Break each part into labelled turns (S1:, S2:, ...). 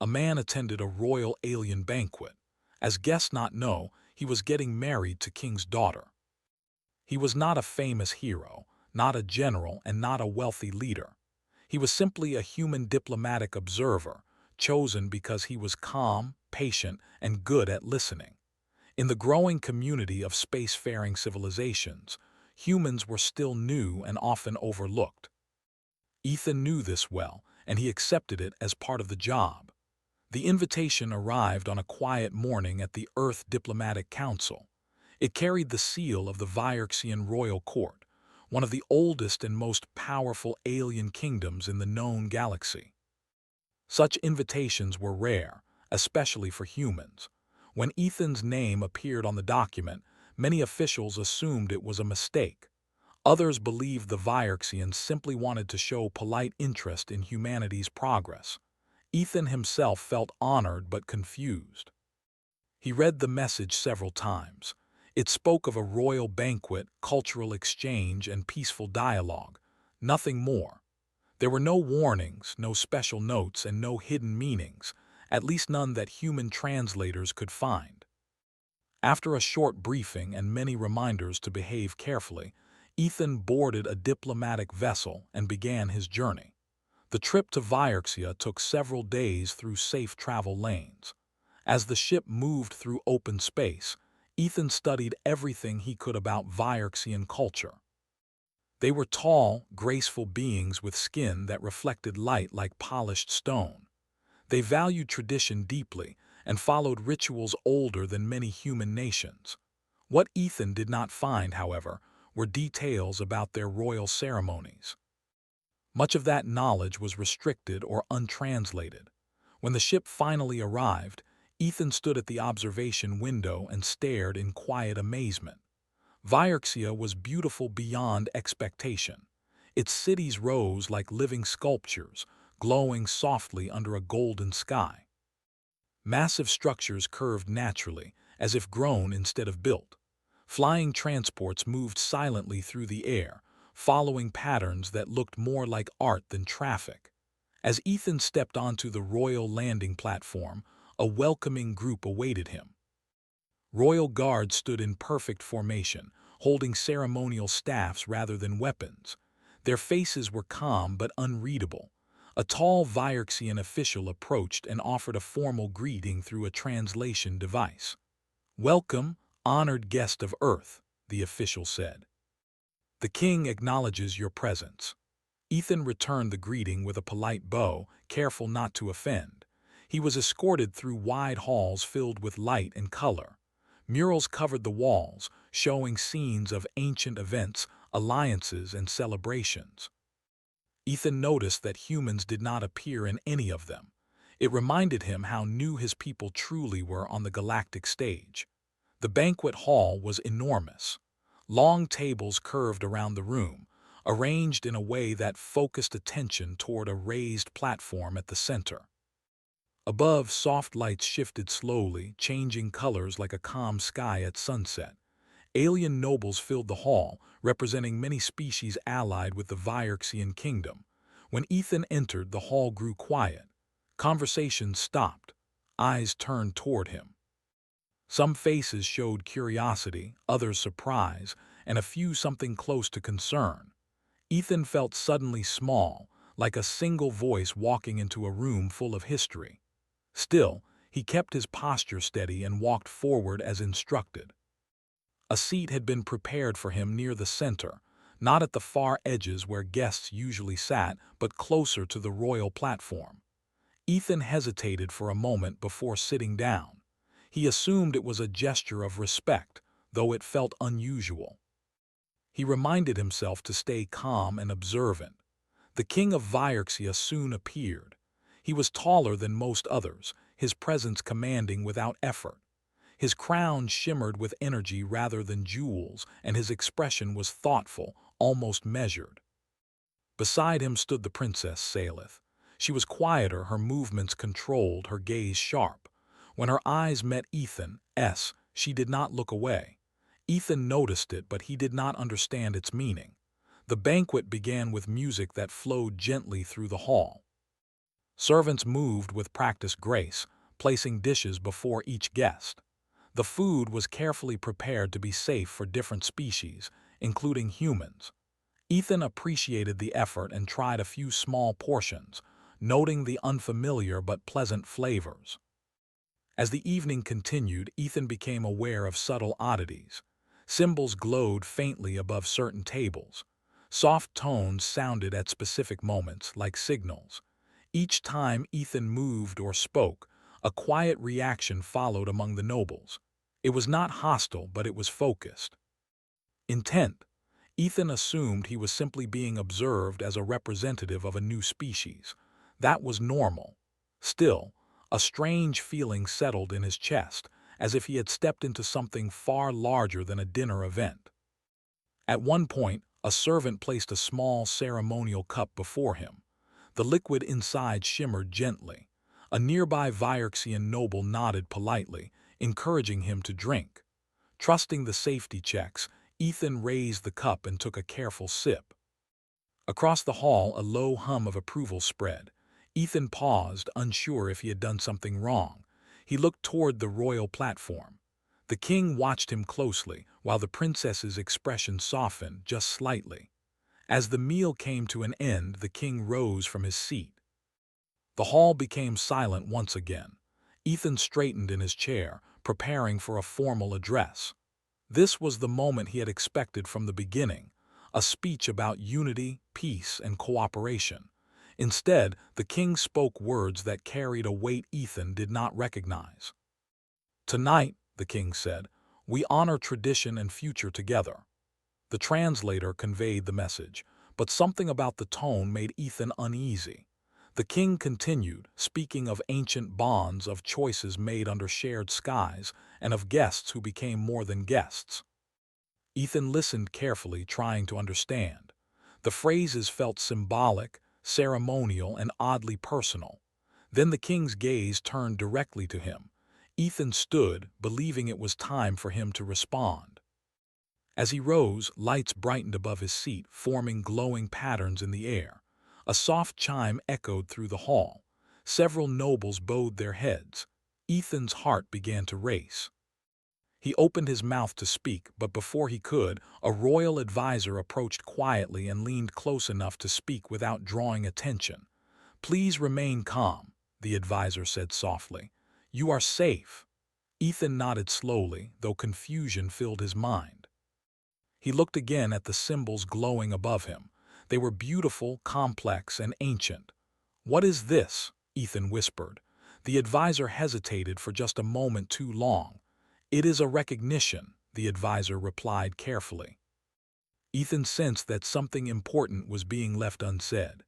S1: A man attended a royal alien banquet. As guests not know, he was getting married to king's daughter. He was not a famous hero, not a general, and not a wealthy leader. He was simply a human diplomatic observer, chosen because he was calm, patient, and good at listening. In the growing community of spacefaring civilizations, humans were still new and often overlooked. Ethan knew this well, and he accepted it as part of the job. The invitation arrived on a quiet morning at the Earth Diplomatic Council. It carried the seal of the Vierxian royal court, one of the oldest and most powerful alien kingdoms in the known galaxy. Such invitations were rare, especially for humans. When Ethan's name appeared on the document, many officials assumed it was a mistake. Others believed the Vierxians simply wanted to show polite interest in humanity's progress. Ethan himself felt honored but confused. He read the message several times. It spoke of a royal banquet, cultural exchange, and peaceful dialogue. Nothing more. There were no warnings, no special notes, and no hidden meanings, at least none that human translators could find. After a short briefing and many reminders to behave carefully, Ethan boarded a diplomatic vessel and began his journey. The trip to Vierxia took several days through safe travel lanes. As the ship moved through open space, Ethan studied everything he could about Vierxian culture. They were tall, graceful beings with skin that reflected light like polished stone. They valued tradition deeply and followed rituals older than many human nations. What Ethan did not find, however, were details about their royal ceremonies. Much of that knowledge was restricted or untranslated. When the ship finally arrived, Ethan stood at the observation window and stared in quiet amazement. Vierxia was beautiful beyond expectation. Its cities rose like living sculptures, glowing softly under a golden sky. Massive structures curved naturally, as if grown instead of built. Flying transports moved silently through the air, following patterns that looked more like art than traffic. As Ethan stepped onto the royal landing platform, a welcoming group awaited him. Royal guards stood in perfect formation, holding ceremonial staffs rather than weapons. Their faces were calm but unreadable. A tall Vierxian official approached and offered a formal greeting through a translation device. "Welcome, honored guest of Earth," the official said. "The king acknowledges your presence." Ethan returned the greeting with a polite bow, careful not to offend. He was escorted through wide halls filled with light and color. Murals covered the walls, showing scenes of ancient events, alliances, and celebrations. Ethan noticed that humans did not appear in any of them. It reminded him how new his people truly were on the galactic stage. The banquet hall was enormous. Long tables curved around the room, arranged in a way that focused attention toward a raised platform at the center. Above, soft lights shifted slowly, changing colors like a calm sky at sunset. Alien nobles filled the hall, representing many species allied with the Vierxian kingdom. When Ethan entered, the hall grew quiet. Conversations stopped. Eyes turned toward him. Some faces showed curiosity, others surprise, and a few something close to concern. Ethan felt suddenly small, like a single voice walking into a room full of history. Still, he kept his posture steady and walked forward as instructed. A seat had been prepared for him near the center, not at the far edges where guests usually sat, but closer to the royal platform. Ethan hesitated for a moment before sitting down. He assumed it was a gesture of respect, though it felt unusual. He reminded himself to stay calm and observant. The king of Vierxia soon appeared. He was taller than most others, his presence commanding without effort. His crown shimmered with energy rather than jewels, and his expression was thoughtful, almost measured. Beside him stood the Princess Salith. She was quieter, her movements controlled, her gaze sharp. When her eyes met Ethan's, she did not look away. Ethan noticed it, but he did not understand its meaning. The banquet began with music that flowed gently through the hall. Servants moved with practiced grace, placing dishes before each guest. The food was carefully prepared to be safe for different species, including humans. Ethan appreciated the effort and tried a few small portions, noting the unfamiliar but pleasant flavors. As the evening continued, Ethan became aware of subtle oddities. Symbols glowed faintly above certain tables. Soft tones sounded at specific moments, like signals. Each time Ethan moved or spoke, a quiet reaction followed among the nobles. It was not hostile, but it was focused. Intent. Ethan assumed he was simply being observed as a representative of a new species. That was normal. Still, a strange feeling settled in his chest, as if he had stepped into something far larger than a dinner event. At one point, a servant placed a small ceremonial cup before him. The liquid inside shimmered gently. A nearby Vierxian noble nodded politely, encouraging him to drink. Trusting the safety checks, Ethan raised the cup and took a careful sip. Across the hall, a low hum of approval spread. Ethan paused, unsure if he had done something wrong. He looked toward the royal platform. The king watched him closely, while the princess's expression softened just slightly. As the meal came to an end, the king rose from his seat. The hall became silent once again. Ethan straightened in his chair, preparing for a formal address. This was the moment he had expected from the beginning, a speech about unity, peace, and cooperation. Instead, the king spoke words that carried a weight Ethan did not recognize. "Tonight," the king said, "we honor tradition and future together." The translator conveyed the message, but something about the tone made Ethan uneasy. The king continued, speaking of ancient bonds, of choices made under shared skies, and of guests who became more than guests. Ethan listened carefully, trying to understand. The phrases felt symbolic, ceremonial, and oddly personal. Then the king's gaze turned directly to him. Ethan stood, believing it was time for him to respond. As he rose, lights brightened above his seat, forming glowing patterns in the air. A soft chime echoed through the hall. Several nobles bowed their heads. Ethan's heart began to race. He opened his mouth to speak, but before he could, a royal advisor approached quietly and leaned close enough to speak without drawing attention. "Please remain calm," the advisor said softly. "You are safe." Ethan nodded slowly, though confusion filled his mind. He looked again at the symbols glowing above him. They were beautiful, complex, and ancient. "What is this?" Ethan whispered. The advisor hesitated for just a moment too long. "It is a recognition," the advisor replied carefully. Ethan sensed that something important was being left unsaid.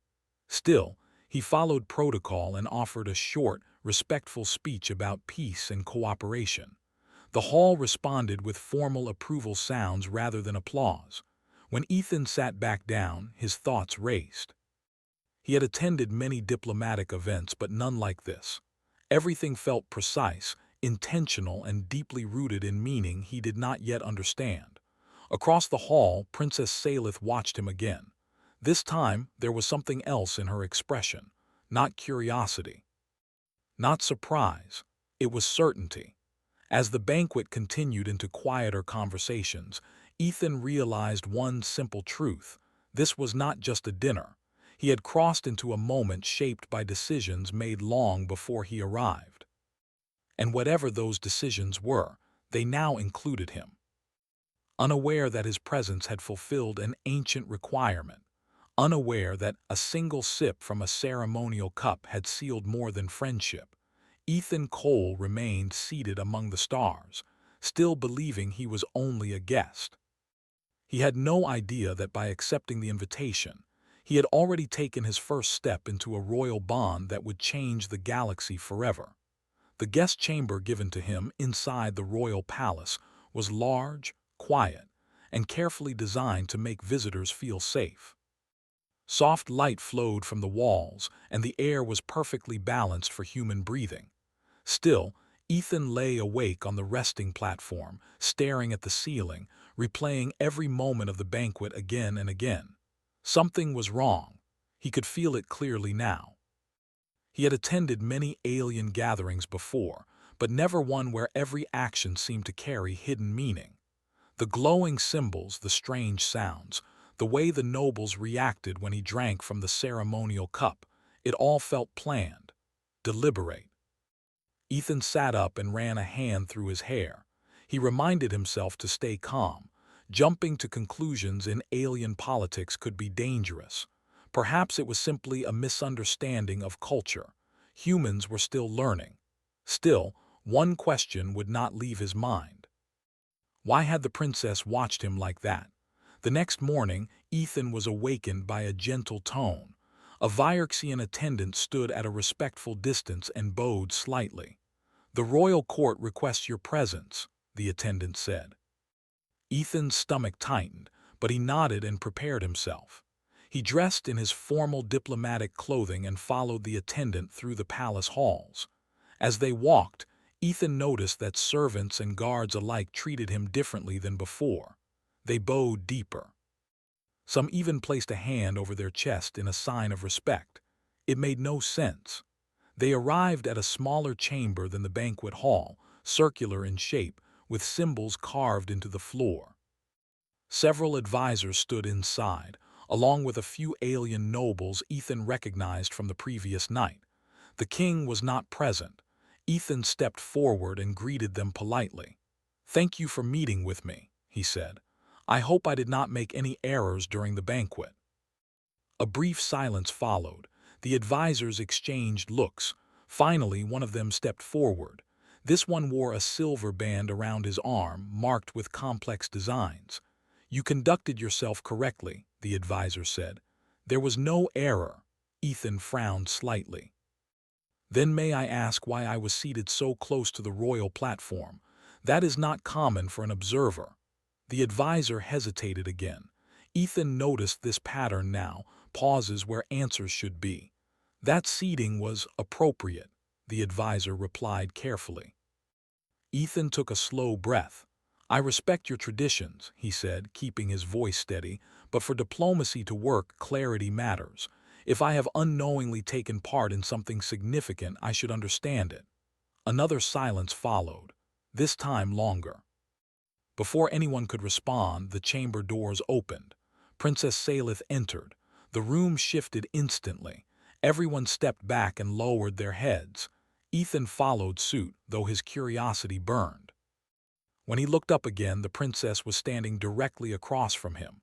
S1: Still, he followed protocol and offered a short, respectful speech about peace and cooperation. The hall responded with formal approval sounds rather than applause. When Ethan sat back down, his thoughts raced. He had attended many diplomatic events, but none like this. Everything felt precise, intentional, and deeply rooted in meaning he did not yet understand. Across the hall, Princess Salith watched him again. This time, there was something else in her expression. Not curiosity, not surprise. It was certainty. As the banquet continued into quieter conversations, Ethan realized one simple truth. This was not just a dinner. He had crossed into a moment shaped by decisions made long before he arrived. And whatever those decisions were, they now included him. Unaware that his presence had fulfilled an ancient requirement, unaware that a single sip from a ceremonial cup had sealed more than friendship, Ethan Cole remained seated among the stars, still believing he was only a guest. He had no idea that by accepting the invitation, he had already taken his first step into a royal bond that would change the galaxy forever. The guest chamber given to him inside the royal palace was large, quiet, and carefully designed to make visitors feel safe. Soft light flowed from the walls, and the air was perfectly balanced for human breathing. Still, Ethan lay awake on the resting platform, staring at the ceiling, replaying every moment of the banquet again and again. Something was wrong. He could feel it clearly now. He had attended many alien gatherings before, but never one where every action seemed to carry hidden meaning. The glowing symbols, the strange sounds, the way the nobles reacted when he drank from the ceremonial cup, it all felt planned, deliberate. Ethan sat up and ran a hand through his hair. He reminded himself to stay calm. Jumping to conclusions in alien politics could be dangerous. Perhaps it was simply a misunderstanding of culture. Humans were still learning. Still, one question would not leave his mind. Why had the princess watched him like that? The next morning, Ethan was awakened by a gentle tone. A Vierxian attendant stood at a respectful distance and bowed slightly. "The royal court requests your presence," the attendant said. Ethan's stomach tightened, but he nodded and prepared himself. He dressed in his formal diplomatic clothing and followed the attendant through the palace halls. As they walked, Ethan noticed that servants and guards alike treated him differently than before. They bowed deeper. Some even placed a hand over their chest in a sign of respect. It made no sense. They arrived at a smaller chamber than the banquet hall, circular in shape, with symbols carved into the floor. Several advisors stood inside, along with a few alien nobles Ethan recognized from the previous night. The king was not present. Ethan stepped forward and greeted them politely. "Thank you for meeting with me," he said. "I hope I did not make any errors during the banquet." A brief silence followed. The advisors exchanged looks. Finally, one of them stepped forward. This one wore a silver band around his arm, marked with complex designs. "You conducted yourself correctly," the advisor said. "There was no error." Ethan frowned slightly. "Then may I ask why I was seated so close to the royal platform? That is not common for an observer." The advisor hesitated again. Ethan noticed this pattern now, pauses where answers should be. "That seating was appropriate," the advisor replied carefully. Ethan took a slow breath. "I respect your traditions," he said, keeping his voice steady, "but for diplomacy to work, clarity matters. If I have unknowingly taken part in something significant, I should understand it." Another silence followed, this time longer. Before anyone could respond, the chamber doors opened. Princess Salith entered. The room shifted instantly. Everyone stepped back and lowered their heads. Ethan followed suit, though his curiosity burned. When he looked up again, the princess was standing directly across from him.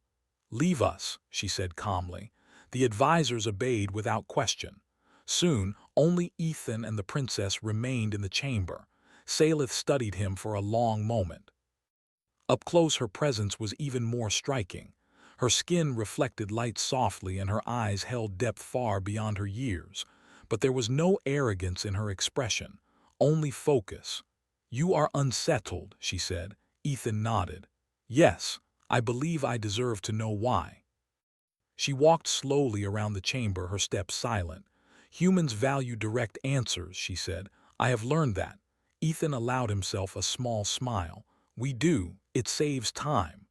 S1: "Leave us," she said calmly. The advisors obeyed without question. Soon, only Ethan and the princess remained in the chamber. Salith studied him for a long moment. Up close, her presence was even more striking. Her skin reflected light softly and her eyes held depth far beyond her years. But there was no arrogance in her expression, only focus. "You are unsettled," she said. Ethan nodded. "Yes, I believe I deserve to know why." She walked slowly around the chamber, her steps silent. "Humans value direct answers," she said. "I have learned that." Ethan allowed himself a small smile. "We do. It saves time."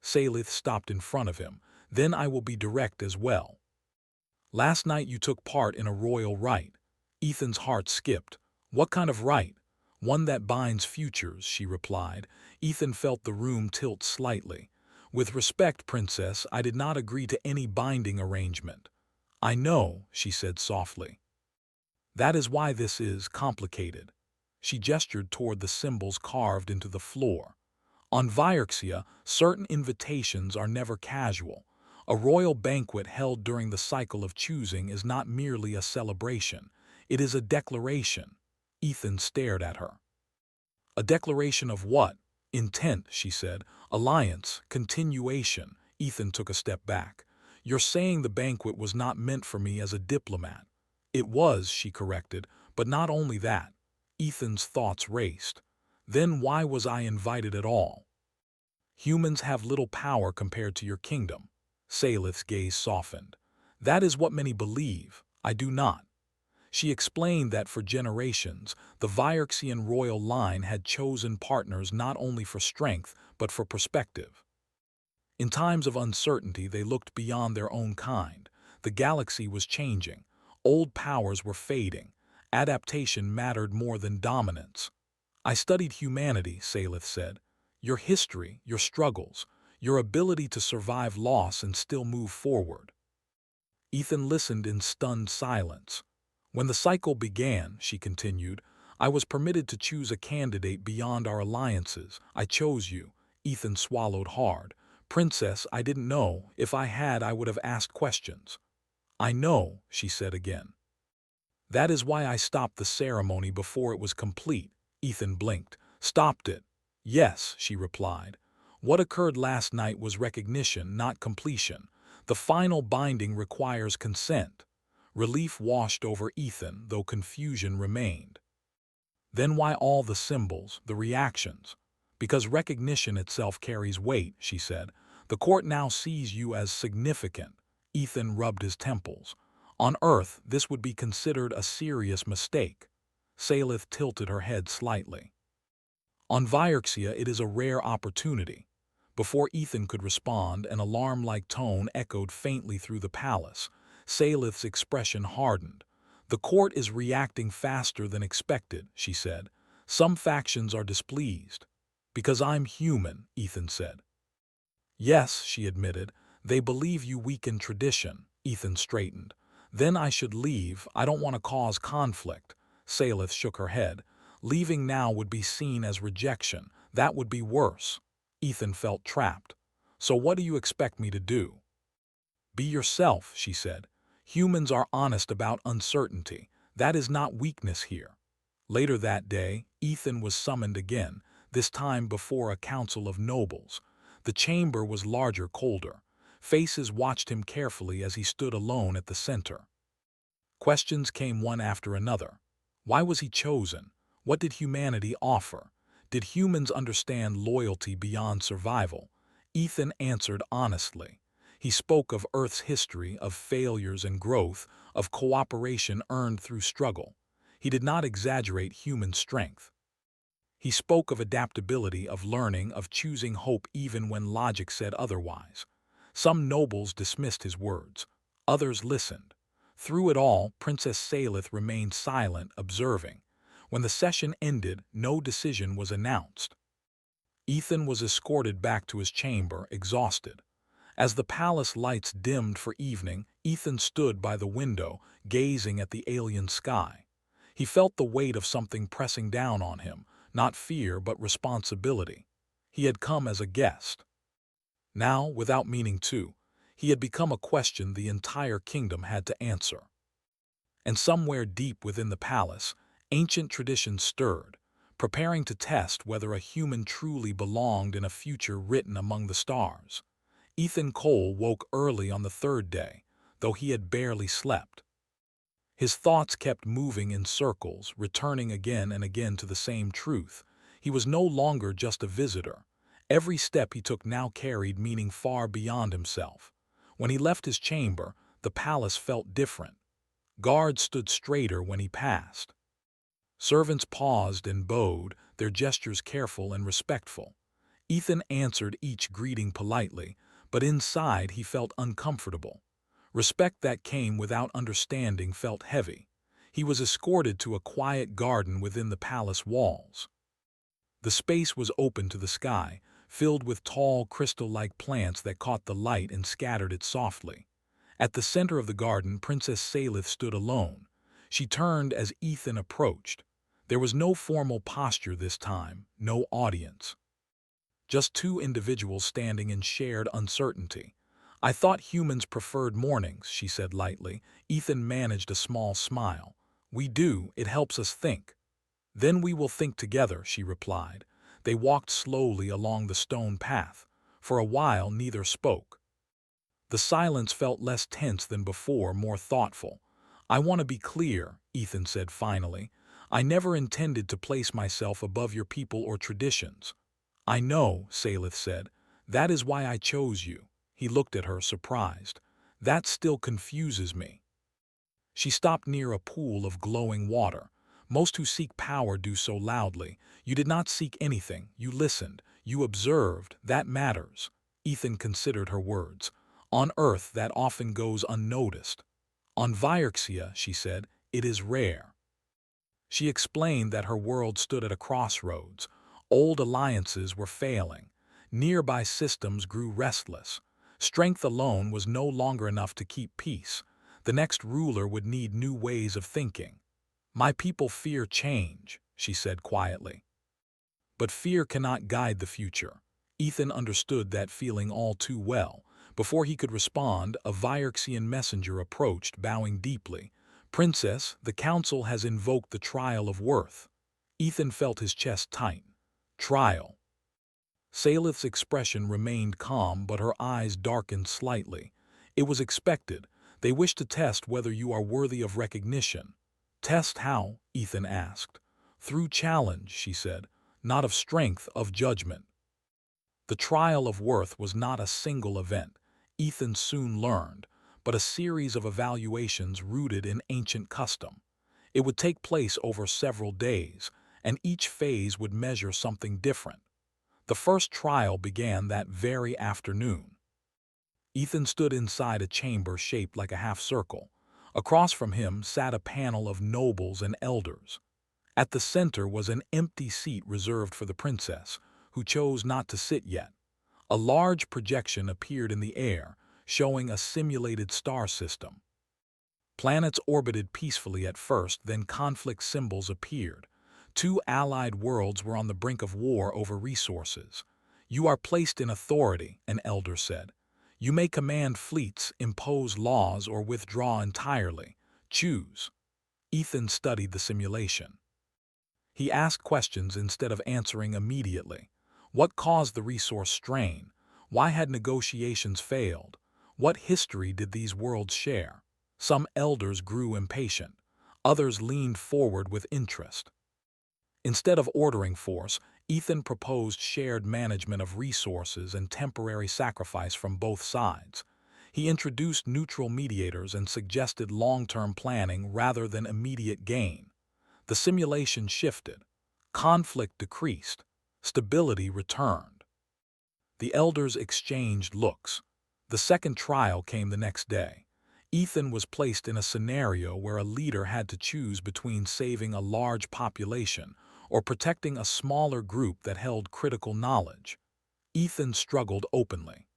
S1: Salith stopped in front of him. "Then I will be direct as well. Last night you took part in a royal rite." Ethan's heart skipped. "What kind of rite?" "One that binds futures," she replied. Ethan felt the room tilt slightly. "With respect, princess, I did not agree to any binding arrangement." "I know," she said softly. "That is why this is complicated." She gestured toward the symbols carved into the floor. "On Vierxia, certain invitations are never casual. A royal banquet held during the cycle of choosing is not merely a celebration. It is a declaration." Ethan stared at her. "A declaration of what?" "Intent," she said. "Alliance, continuation." Ethan took a step back. "You're saying the banquet was not meant for me as a diplomat." "It was," she corrected, "but not only that." Ethan's thoughts raced. "Then why was I invited at all?" "Humans have little power compared to your kingdom." Salith's gaze softened. "That is what many believe. I do not." She explained that for generations, the Vierxian royal line had chosen partners not only for strength, but for perspective. In times of uncertainty, they looked beyond their own kind. The galaxy was changing. Old powers were fading. Adaptation mattered more than dominance. I studied humanity, Salith said. Your history, your struggles, your ability to survive loss and still move forward. Ethan listened in stunned silence. When the cycle began, she continued, I was permitted to choose a candidate beyond our alliances. I chose you. Ethan swallowed hard. Princess, I didn't know. If I had, I would have asked questions. I know, she said again. That is why I stopped the ceremony before it was complete. Ethan blinked. Stopped it. Yes, she replied. What occurred last night was recognition, not completion. The final binding requires consent. Relief washed over Ethan, though confusion remained. Then why all the symbols, the reactions? Because recognition itself carries weight, she said. The court now sees you as significant. Ethan rubbed his temples. On Earth, this would be considered a serious mistake. Salith tilted her head slightly. On Vierxia, it is a rare opportunity. Before Ethan could respond, an alarm-like tone echoed faintly through the palace. Salith's expression hardened. The court is reacting faster than expected, she said. Some factions are displeased. Because I'm human, Ethan said. Yes, she admitted. They believe you weaken tradition. Ethan straightened. Then I should leave. I don't want to cause conflict. Salith shook her head. Leaving now would be seen as rejection. That would be worse. Ethan felt trapped. So what do you expect me to do? Be yourself, she said. Humans are honest about uncertainty. That is not weakness here. Later that day, Ethan was summoned again, this time before a council of nobles. The chamber was larger, colder. Faces watched him carefully as he stood alone at the center. Questions came one after another. Why was he chosen? What did humanity offer? Did humans understand loyalty beyond survival? Ethan answered honestly. He spoke of Earth's history, of failures and growth, of cooperation earned through struggle. He did not exaggerate human strength. He spoke of adaptability, of learning, of choosing hope even when logic said otherwise. Some nobles dismissed his words. Others listened. Through it all, Princess Salith remained silent, observing. When the session ended, no decision was announced. Ethan was escorted back to his chamber, exhausted. As the palace lights dimmed for evening, Ethan stood by the window, gazing at the alien sky. He felt the weight of something pressing down on him, not fear but responsibility. He had come as a guest. Now, without meaning to, he had become a question the entire kingdom had to answer. And somewhere deep within the palace, ancient traditions stirred, preparing to test whether a human truly belonged in a future written among the stars. Ethan Cole woke early on the third day, though he had barely slept. His thoughts kept moving in circles, returning again and again to the same truth. He was no longer just a visitor. Every step he took now carried meaning far beyond himself. When he left his chamber, the palace felt different. Guards stood straighter when he passed. Servants paused and bowed, their gestures careful and respectful. Ethan answered each greeting politely, but inside he felt uncomfortable. Respect that came without understanding felt heavy. He was escorted to a quiet garden within the palace walls. The space was open to the sky, filled with tall, crystal-like plants that caught the light and scattered it softly. At the center of the garden, Princess Salith stood alone. She turned as Ethan approached. There was no formal posture this time, no audience. Just two individuals standing in shared uncertainty. I thought humans preferred mornings, she said lightly. Ethan managed a small smile. We do, it helps us think. Then we will think together, she replied. They walked slowly along the stone path. For a while, neither spoke. The silence felt less tense than before, more thoughtful. I want to be clear, Ethan said finally. I never intended to place myself above your people or traditions. I know, Salith said. That is why I chose you. He looked at her, surprised. That still confuses me. She stopped near a pool of glowing water. Most who seek power do so loudly. You did not seek anything. You listened. You observed. That matters. Ethan considered her words. On Earth, that often goes unnoticed. On Vyrexia, she said, it is rare. She explained that her world stood at a crossroads. Old alliances were failing. Nearby systems grew restless. Strength alone was no longer enough to keep peace. The next ruler would need new ways of thinking. My people fear change, she said quietly. But fear cannot guide the future. Ethan understood that feeling all too well. Before he could respond, a Vyrexian messenger approached, bowing deeply. Princess, the council has invoked the trial of worth. Ethan felt his chest tighten. Trial. Salith's expression remained calm, but her eyes darkened slightly. It was expected. They wish to test whether you are worthy of recognition. Test how? Ethan asked. Through challenge, she said. Not of strength, of judgment. The trial of worth was not a single event, Ethan soon learned, but a series of evaluations rooted in ancient custom. It would take place over several days, and each phase would measure something different. The first trial began that very afternoon. Ethan stood inside a chamber shaped like a half-circle. Across from him sat a panel of nobles and elders. At the center was an empty seat reserved for the princess, who chose not to sit yet. A large projection appeared in the air, showing a simulated star system. Planets orbited peacefully at first, then conflict symbols appeared. Two allied worlds were on the brink of war over resources. You are placed in authority, an elder said. You may command fleets, impose laws, or withdraw entirely. Choose. Ethan studied the simulation. He asked questions instead of answering immediately. What caused the resource strain? Why had negotiations failed? What history did these worlds share? Some elders grew impatient. Others leaned forward with interest. Instead of ordering force, Ethan proposed shared management of resources and temporary sacrifice from both sides. He introduced neutral mediators and suggested long-term planning rather than immediate gain. The simulation shifted. Conflict decreased. Stability returned. The elders exchanged looks. The second trial came the next day. Ethan was placed in a scenario where a leader had to choose between saving a large population or protecting a smaller group that held critical knowledge. Ethan struggled openly.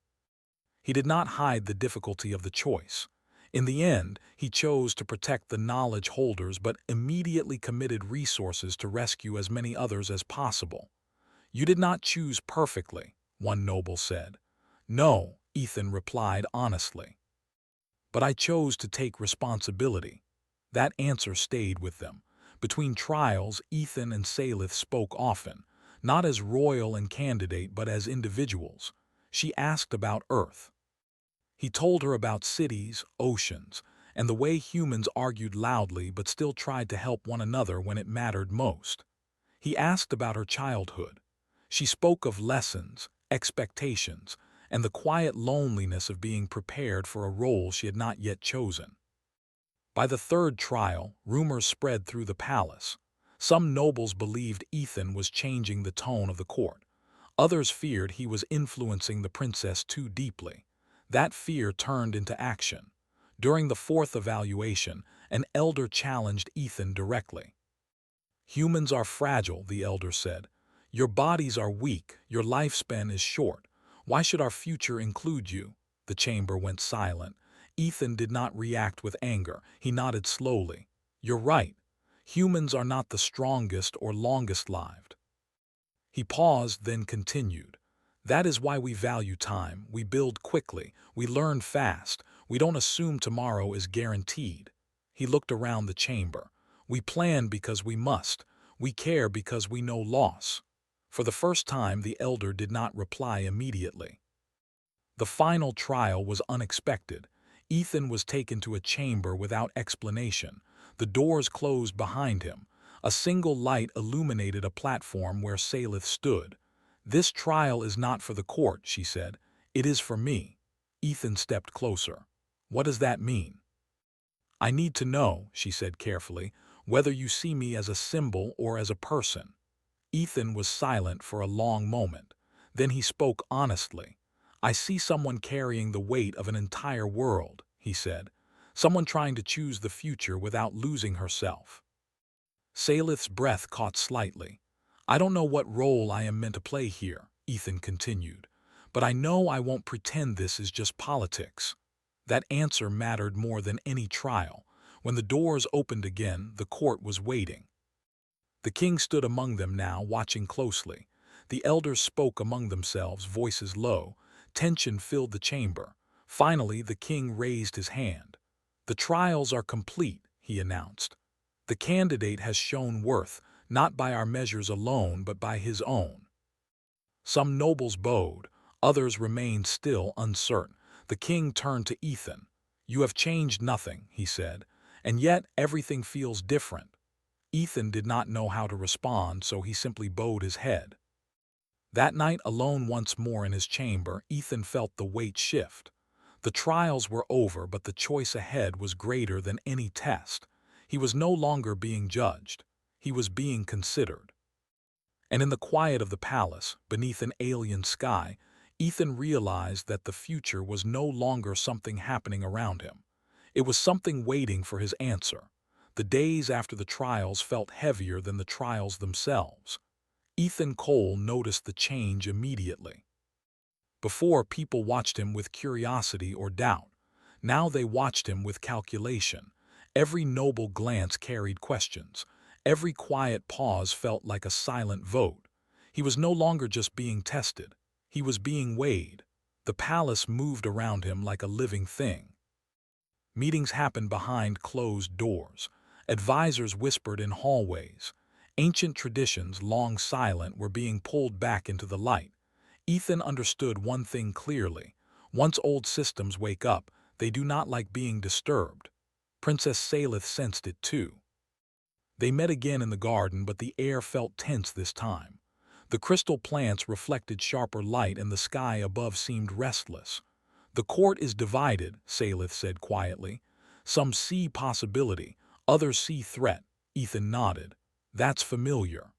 S1: He did not hide the difficulty of the choice. In the end, he chose to protect the knowledge holders but immediately committed resources to rescue as many others as possible. You did not choose perfectly, one noble said. No, Ethan replied honestly. But I chose to take responsibility. That answer stayed with them. Between trials, Ethan and Salith spoke often, not as royal and candidate but as individuals. She asked about Earth. He told her about cities, oceans, and the way humans argued loudly but still tried to help one another when it mattered most. He asked about her childhood. She spoke of lessons, expectations, and the quiet loneliness of being prepared for a role she had not yet chosen. By the third trial, rumors spread through the palace. Some nobles believed Ethan was changing the tone of the court. Others feared he was influencing the princess too deeply. That fear turned into action. During the fourth evaluation, an elder challenged Ethan directly. Humans are fragile, the elder said. Your bodies are weak, your lifespan is short. Why should our future include you? The chamber went silent. Ethan did not react with anger. He nodded slowly. You're right. Humans are not the strongest or longest lived. He paused, then continued. That is why we value time. We build quickly. We learn fast. We don't assume tomorrow is guaranteed. He looked around the chamber. We plan because we must. We care because we know loss. For the first time, the elder did not reply immediately. The final trial was unexpected. Ethan was taken to a chamber without explanation. The doors closed behind him. A single light illuminated a platform where Salith stood. This trial is not for the court, she said. It is for me. Ethan stepped closer. What does that mean? I need to know, she said carefully, whether you see me as a symbol or as a person. Ethan was silent for a long moment. Then he spoke honestly. I see someone carrying the weight of an entire world, he said. someone trying to choose the future without losing herself. Salith's breath caught slightly. I don't know what role I am meant to play here, Ethan continued, but I know I won't pretend this is just politics. That answer mattered more than any trial. When the doors opened again, the court was waiting. The king stood among them now, watching closely. The elders spoke among themselves, voices low. Tension filled the chamber. Finally, the king raised his hand. The trials are complete, he announced. The candidate has shown worth, not by our measures alone, but by his own. Some nobles bowed, others remained still, uncertain. The king turned to Ethan. You have changed nothing, he said, and yet everything feels different. Ethan did not know how to respond, so he simply bowed his head. That night, alone once more in his chamber, Ethan felt the weight shift. The trials were over, but the choice ahead was greater than any test. He was no longer being judged. He was being considered. And in the quiet of the palace, beneath an alien sky, Ethan realized that the future was no longer something happening around him. It was something waiting for his answer. The days after the trials felt heavier than the trials themselves. Ethan Cole noticed the change immediately. Before, people watched him with curiosity or doubt. Now they watched him with calculation. Every noble glance carried questions. Every quiet pause felt like a silent vote. He was no longer just being tested. He was being weighed. The palace moved around him like a living thing. Meetings happened behind closed doors. Advisors whispered in hallways. Ancient traditions, long silent, were being pulled back into the light. Ethan understood one thing clearly. Once old systems wake up, they do not like being disturbed. Princess Salith sensed it too. They met again in the garden, but the air felt tense this time. The crystal plants reflected sharper light and the sky above seemed restless. The court is divided, Salith said quietly. Some see possibility, others see threat. Ethan nodded. That's familiar.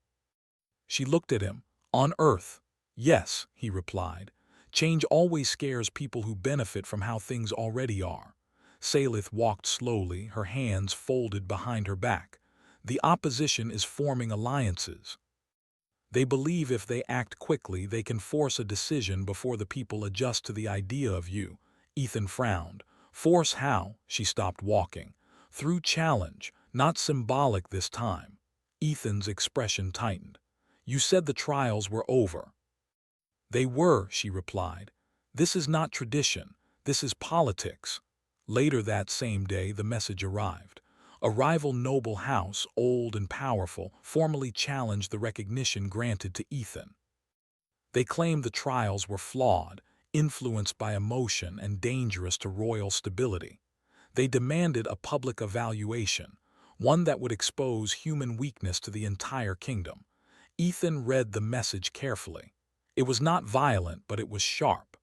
S1: She looked at him. On Earth? Yes, he replied. Change always scares people who benefit from how things already are. Salith walked slowly, her hands folded behind her back. The opposition is forming alliances. They believe if they act quickly, they can force a decision before the people adjust to the idea of you. Ethan frowned. Force how? She stopped walking. Through challenge, not symbolic this time. Ethan's expression tightened. You said the trials were over. They were, she replied. This is not tradition. This is politics. Later that same day, the message arrived. A rival noble house, old and powerful, formally challenged the recognition granted to Ethan. They claimed the trials were flawed, influenced by emotion, and dangerous to royal stability. They demanded a public evaluation, one that would expose human weakness to the entire kingdom. Ethan read the message carefully. It was not violent, but it was sharp.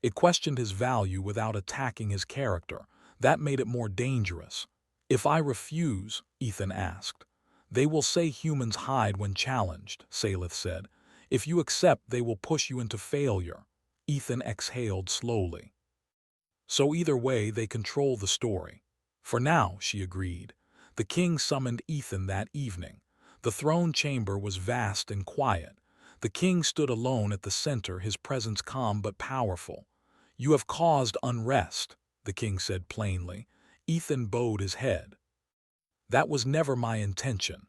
S1: It questioned his value without attacking his character. That made it more dangerous. If I refuse, Ethan asked. They will say humans hide when challenged, Salith said. If you accept, they will push you into failure. Ethan exhaled slowly. So either way, they control the story. For now, she agreed. The king summoned Ethan that evening. The throne chamber was vast and quiet. The king stood alone at the center, his presence calm but powerful. You have caused unrest, the king said plainly. Ethan bowed his head. That was never my intention.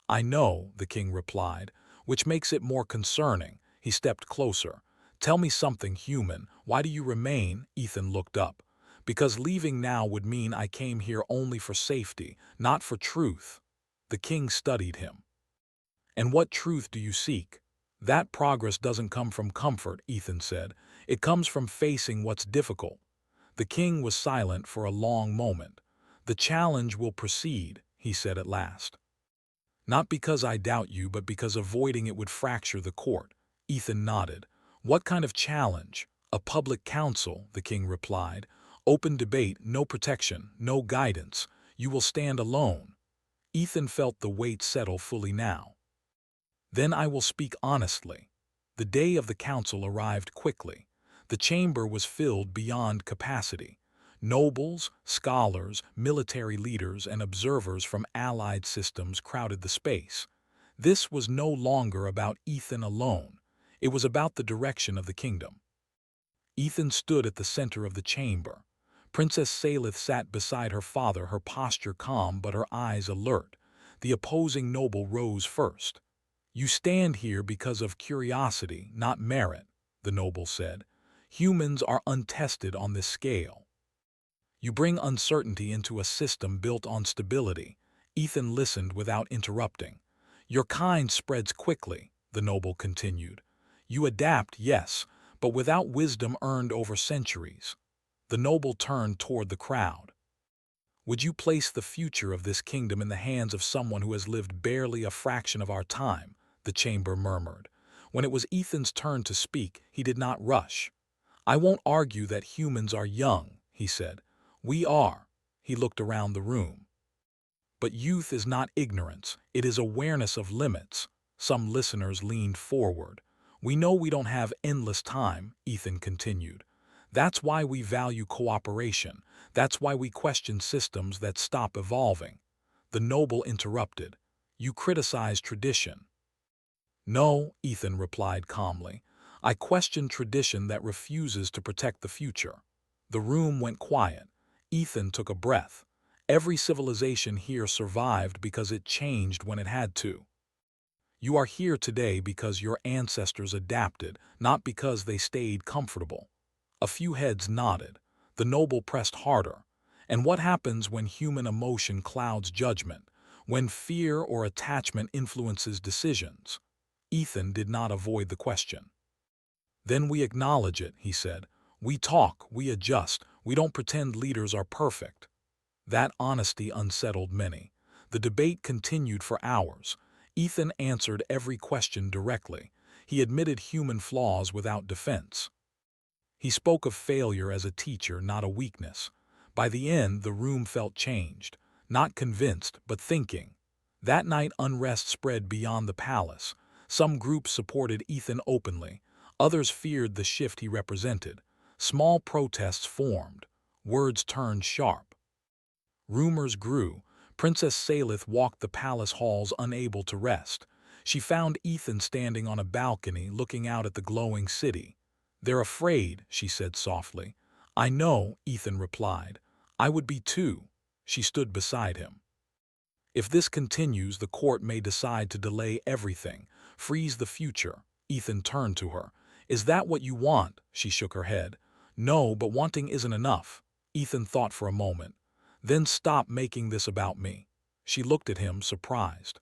S1: I know, the king replied, which makes it more concerning. He stepped closer. Tell me something human. Why do you remain? Ethan looked up. Because leaving now would mean I came here only for safety, not for truth. The king studied him. And what truth do you seek? That progress doesn't come from comfort, Ethan said. It comes from facing what's difficult. The king was silent for a long moment. The challenge will proceed, he said at last. Not because I doubt you, but because avoiding it would fracture the court. Ethan nodded. What kind of challenge? A public council, the king replied. Open debate, no protection, no guidance. You will stand alone. Ethan felt the weight settle fully now. Then I will speak honestly. The day of the council arrived quickly. The chamber was filled beyond capacity. Nobles, scholars, military leaders, and observers from allied systems crowded the space. This was no longer about Ethan alone. It was about the direction of the kingdom. Ethan stood at the center of the chamber. Princess Salith sat beside her father, her posture calm but her eyes alert. The opposing noble rose first. "You stand here because of curiosity, not merit," the noble said. "Humans are untested on this scale. You bring uncertainty into a system built on stability." Ethan listened without interrupting. "Your kind spreads quickly," the noble continued. "You adapt, yes, but without wisdom earned over centuries." The noble turned toward the crowd. "Would you place the future of this kingdom in the hands of someone who has lived barely a fraction of our time?" the chamber murmured. When it was Ethan's turn to speak, he did not rush. "I won't argue that humans are young," he said. "We are." He looked around the room. "But youth is not ignorance, it is awareness of limits." Some listeners leaned forward. "We know we don't have endless time," Ethan continued. "That's why we value cooperation. That's why we question systems that stop evolving." The noble interrupted. "You criticize tradition." "No," Ethan replied calmly. "I question tradition that refuses to protect the future." The room went quiet. Ethan took a breath. Every civilization here survived because it changed when it had to. You are here today because your ancestors adapted, not because they stayed comfortable. A few heads nodded. The noble pressed harder. "And what happens when human emotion clouds judgment? When fear or attachment influences decisions?" Ethan did not avoid the question. "Then we acknowledge it," he said. "We talk, we adjust, we don't pretend leaders are perfect." That honesty unsettled many. The debate continued for hours. Ethan answered every question directly. He admitted human flaws without defense. He spoke of failure as a teacher, not a weakness. By the end, the room felt changed. Not convinced, but thinking. That night, unrest spread beyond the palace. Some groups supported Ethan openly. Others feared the shift he represented. Small protests formed. Words turned sharp. Rumors grew. Princess Salith walked the palace halls unable to rest. She found Ethan standing on a balcony looking out at the glowing city. "They're afraid," she said softly. "I know," Ethan replied. "I would be too." She stood beside him. "If this continues, the court may decide to delay everything, freeze the future." Ethan turned to her. "Is that what you want?" She shook her head. "No, but wanting isn't enough." Ethan thought for a moment. "Then stop making this about me." She looked at him, surprised.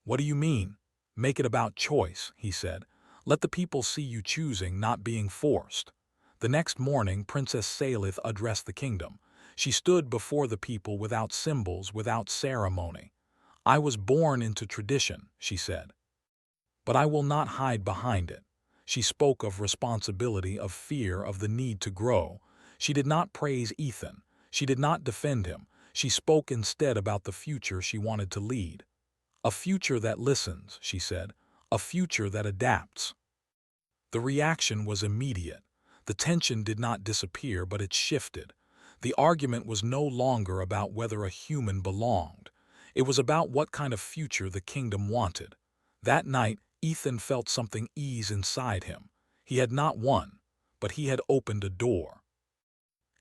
S1: "What do you mean?" "Make it about choice," he said. "Let the people see you choosing, not being forced." The next morning, Princess Salith addressed the kingdom. She stood before the people without symbols, without ceremony. "I was born into tradition," she said. "But I will not hide behind it." She spoke of responsibility, of fear, of the need to grow. She did not praise Ethan. She did not defend him. She spoke instead about the future she wanted to lead. "A future that listens," she said. "A future that adapts." The reaction was immediate. The tension did not disappear, but it shifted. The argument was no longer about whether a human belonged. It was about what kind of future the kingdom wanted. That night, Ethan felt something ease inside him. He had not won, but he had opened a door.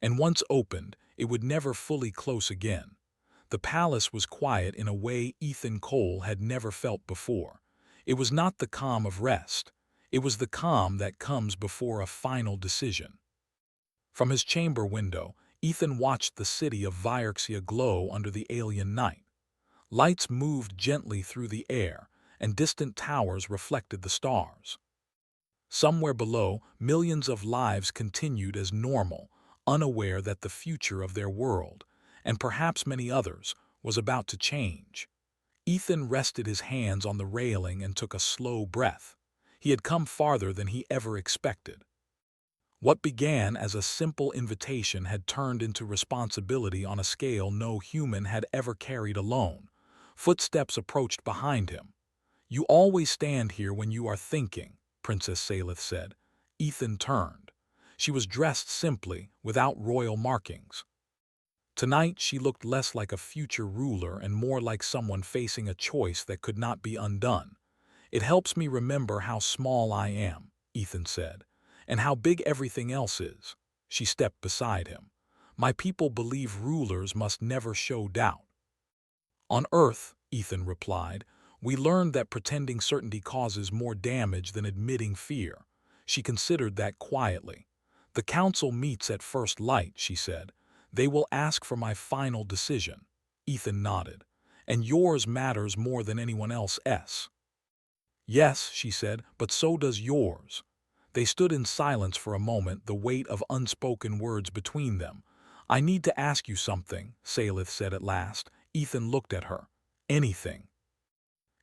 S1: And once opened, it would never fully close again. The palace was quiet in a way Ethan Cole had never felt before. It was not the calm of rest. It was the calm that comes before a final decision. From his chamber window, Ethan watched the city of Vierxia glow under the alien night. Lights moved gently through the air, and distant towers reflected the stars. Somewhere below, millions of lives continued as normal, unaware that the future of their world, and perhaps many others, was about to change. Ethan rested his hands on the railing and took a slow breath. He had come farther than he ever expected. What began as a simple invitation had turned into responsibility on a scale no human had ever carried alone. Footsteps approached behind him. "You always stand here when you are thinking," Princess Salith said. Ethan turned. She was dressed simply, without royal markings. Tonight she looked less like a future ruler and more like someone facing a choice that could not be undone. "It helps me remember how small I am," Ethan said, "and how big everything else is." She stepped beside him. "My people believe rulers must never show doubt." "On Earth," Ethan replied, "we learned that pretending certainty causes more damage than admitting fear." She considered that quietly. "The council meets at first light," she said. "They will ask for my final decision." Ethan nodded. "And yours matters more than anyone else's." "Yes," she said, "but so does yours." They stood in silence for a moment, the weight of unspoken words between them. "I need to ask you something," Salith said at last. Ethan looked at her. "Anything."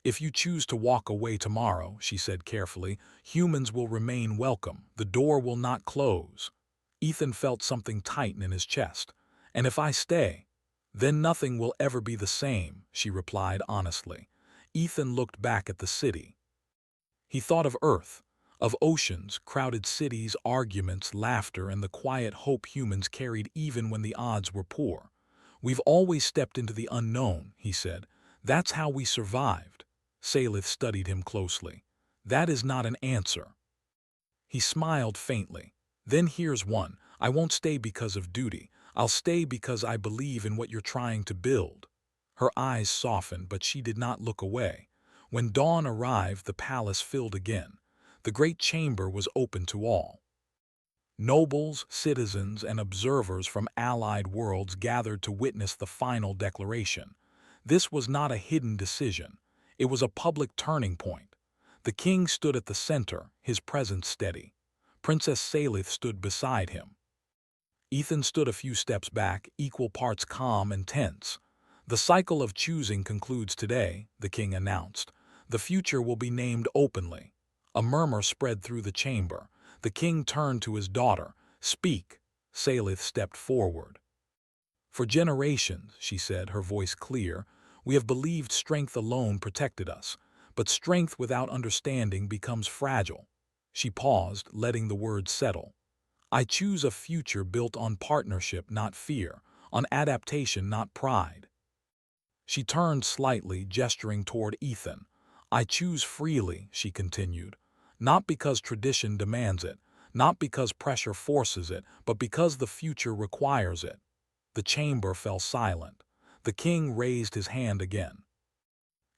S1: "If you choose to walk away tomorrow," she said carefully, "humans will remain welcome. The door will not close." Ethan felt something tighten in his chest. "And if I stay?" "Then nothing will ever be the same," she replied honestly. Ethan looked back at the city. He thought of Earth, of oceans, crowded cities, arguments, laughter, and the quiet hope humans carried even when the odds were poor. "We've always stepped into the unknown," he said. "That's how we survived." Salith studied him closely. "That is not an answer." He smiled faintly. "Then here's one. I won't stay because of duty. I'll stay because I believe in what you're trying to build." Her eyes softened, but she did not look away. When dawn arrived, the palace filled again. The great chamber was open to all. Nobles, citizens, and observers from allied worlds gathered to witness the final declaration. This was not a hidden decision. It was a public turning point. The king stood at the center, his presence steady. Princess Salith stood beside him. Ethan stood a few steps back, equal parts calm and tense. "The cycle of choosing concludes today," the king announced. "The future will be named openly." A murmur spread through the chamber. The king turned to his daughter. "Speak." Salith stepped forward. "For generations," she said, her voice clear, "we have believed strength alone protected us. But strength without understanding becomes fragile." She paused, letting the words settle. "I choose a future built on partnership, not fear, on adaptation, not pride." She turned slightly, gesturing toward Ethan. "I choose freely," she continued, "not because tradition demands it, not because pressure forces it, but because the future requires it." The chamber fell silent. The king raised his hand again.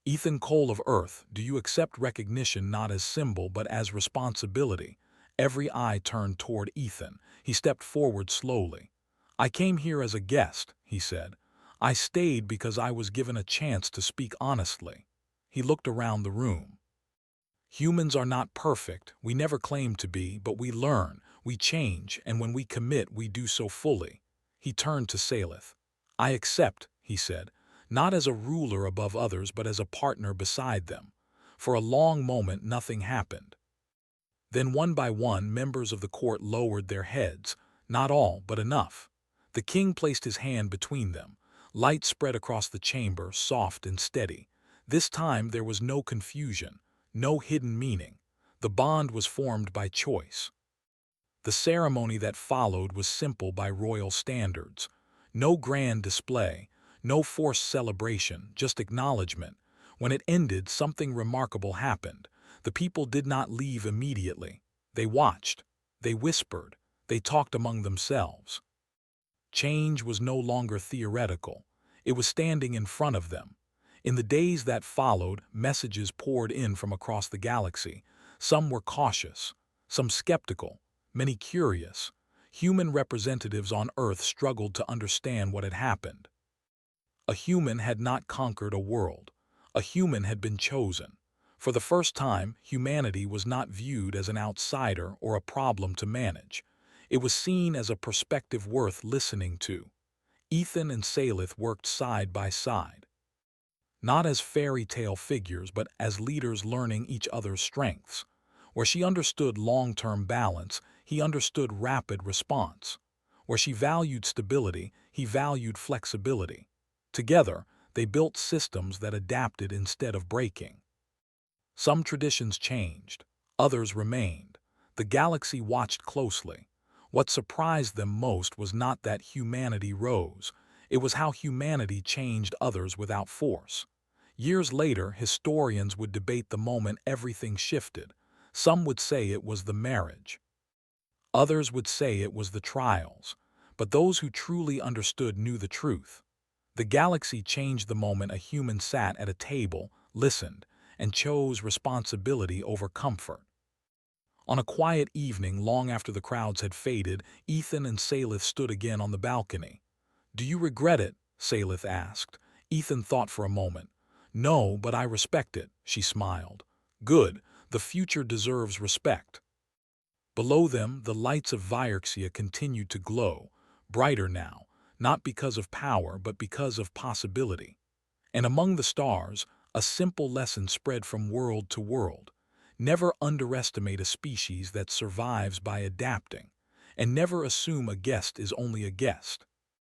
S1: "Ethan Cole of Earth, do you accept recognition not as symbol but as responsibility?" Every eye turned toward Ethan. He stepped forward slowly. "I came here as a guest," he said. "I stayed because I was given a chance to speak honestly." He looked around the room. "Humans are not perfect, we never claim to be, but we learn, we change, and when we commit, we do so fully." He turned to Salith. "I accept," he said, "not as a ruler above others, but as a partner beside them." For a long moment, nothing happened. Then one by one, members of the court lowered their heads. Not all, but enough. The king placed his hand between them. Light spread across the chamber, soft and steady. This time there was no confusion, no hidden meaning. The bond was formed by choice. The ceremony that followed was simple by royal standards. No grand display, no forced celebration, just acknowledgement. When it ended, something remarkable happened. The people did not leave immediately. They watched. They whispered. They talked among themselves. Change was no longer theoretical. It was standing in front of them. In the days that followed, messages poured in from across the galaxy. Some were cautious, some skeptical, many curious. Human representatives on Earth struggled to understand what had happened. A human had not conquered a world. A human had been chosen. For the first time, humanity was not viewed as an outsider or a problem to manage. It was seen as a perspective worth listening to. Ethan and Salith worked side by side. Not as fairy tale figures, but as leaders learning each other's strengths. Where she understood long-term balance, he understood rapid response. Where she valued stability, he valued flexibility. Together, they built systems that adapted instead of breaking. Some traditions changed, others remained. The galaxy watched closely. What surprised them most was not that humanity rose, it was how humanity changed others without force. Years later, historians would debate the moment everything shifted. Some would say it was the marriage. Others would say it was the trials. But those who truly understood knew the truth. The galaxy changed the moment a human sat at a table, listened, and chose responsibility over comfort. On a quiet evening long after the crowds had faded, Ethan and Salith stood again on the balcony. "Do you regret it?" Salith asked. Ethan thought for a moment. "No, but I respect it," she smiled. "Good, the future deserves respect." Below them, the lights of Vierxia continued to glow, brighter now, not because of power but because of possibility. And among the stars, a simple lesson spread from world to world. Never underestimate a species that survives by adapting, and never assume a guest is only a guest.